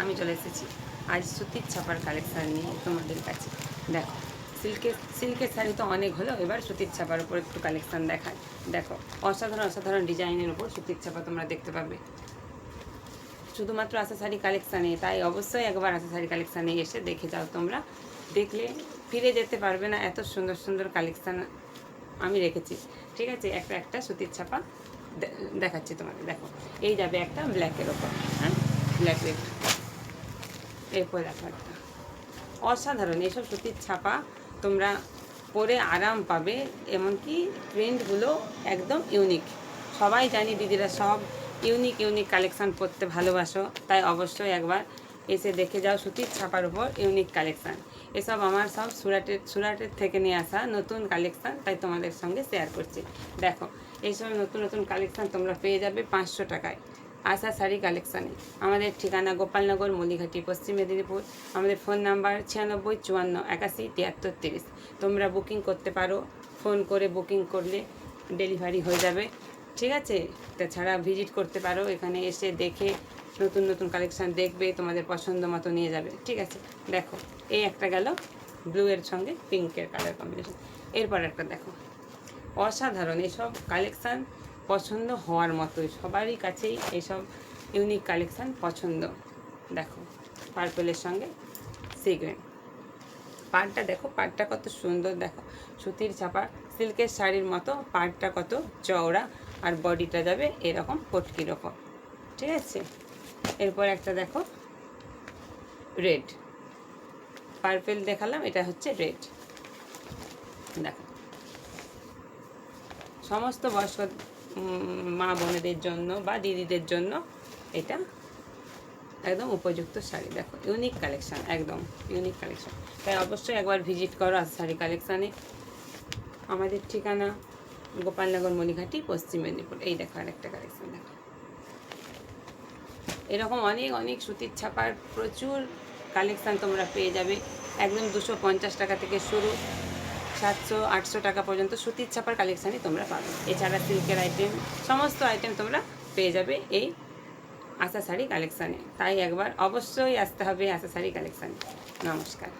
আমি চলে এসেছি আজ সুতির ছাপার কালেকশান নিয়ে তোমাদের কাছে। দেখো, সিল্কের শাড়ি তো অনেক হলো, এবার সুতির ছাপার উপর একটু কালেকশান দেখায়। দেখো, অসাধারণ অসাধারণ ডিজাইনের উপর সুতির ছাপা তোমরা দেখতে পাবে শুধুমাত্র আশা শাড়ি কালেকশানে। তাই অবশ্যই একবার আশা শাড়ি কালেকশানে এসে দেখে যাও, তোমরা দেখলে ফিরে যেতে পারবে না। এত সুন্দর সুন্দর কালেকশান আমি রেখেছি। ঠিক আছে, একটা একটা সুতির ছাপা দেখাচ্ছি তোমাদের। দেখো, এই যাবে একটা ব্ল্যাকের ওপর, হ্যাঁ, ব্ল্যাক রেড। এরপর দেখো একটা অসাধারণ এইসব সুতির ছাপা তোমরা পরে আরাম পাবে, এমনকি প্রিন্টগুলো একদম ইউনিক। সবাই জানি দিদিরা সব ইউনিক ইউনিক কালেকশান পরতে ভালোবাসো, তাই অবশ্যই একবার এসে দেখে যাও সুতির ছাপার উপর ইউনিক কালেকশান। এসব আমার সব সুরাটের থেকে নিয়ে আসা নতুন কালেকশান, তাই তোমাদের সঙ্গে শেয়ার করছি। দেখো, এইসব নতুন নতুন কালেকশান তোমরা পেয়ে যাবে 500 টাকায় আশা শাড়ি কালেকশানে। আমাদের ঠিকানা গোপালনগর, মলিঘাটি, পশ্চিম মেদিনীপুর। আমাদের ফোন নাম্বার 9654817330। তোমরা বুকিং করতে পারো, ফোন করে বুকিং করলে ডেলিভারি হয়ে যাবে। ঠিক আছে, তাছাড়া ভিজিট করতে পারো, এখানে এসে দেখে নতুন নতুন কালেকশান দেখবে, তোমাদের পছন্দ মতো নিয়ে যাবে। ঠিক আছে, দেখো, এই একটা গেল ব্লু এর সঙ্গে পিঙ্কের কালার কম্বিনেশন। এরপর একটা দেখো, অসাধারণ এসব কালেকশান পছন্দ হওয়ার মতোই, সবারই কাছেই এইসব ইউনিক কালেকশান পছন্দ। দেখো, পার্পলের সঙ্গে সি গ্রিন। পাড়টা দেখো, পাড়টা কত সুন্দর। দেখো, সুতির ছাপা সিল্কের শাড়ির মতো পাড়টা কত চওড়া, আর বডিটা যাবে এরকম পটকির ওপর। ঠিক আছে, এরপর একটা দেখো রেড। পার্পেল দেখালাম, এটা হচ্ছে রেড। দেখো, সমস্ত বয়স্ক মা বোনেদের জন্য বা দিদিদের জন্য এটা একদম উপযুক্ত শাড়ি। দেখো, ইউনিক কালেকশান, একদম ইউনিক কালেকশান। তাই অবশ্যই একবার ভিজিট করো শাড়ি কালেকশানে। আমাদের ঠিকানা গোপালনগর, মলিঘাটি, পশ্চিম মেদিনীপুর। এই দেখো আরেকটা কালেকশান। দেখো, এরকম অনেক অনেক সুতির ছাপার প্রচুর কালেকশান তোমরা পেয়ে যাবে। একদম 250 টাকা থেকে শুরু, 700-800 টাকা পর্যন্ত সুতির ছাপার কালেকশানই তোমরা পাবে। এছাড়া সিল্কের আইটেম, সমস্ত আইটেম তোমরা পেয়ে যাবে এই আশা শাড়ি কালেকশানে। তাই একবার অবশ্যই আসতে হবে আশা শাড়ি কালেকশানে। নমস্কার।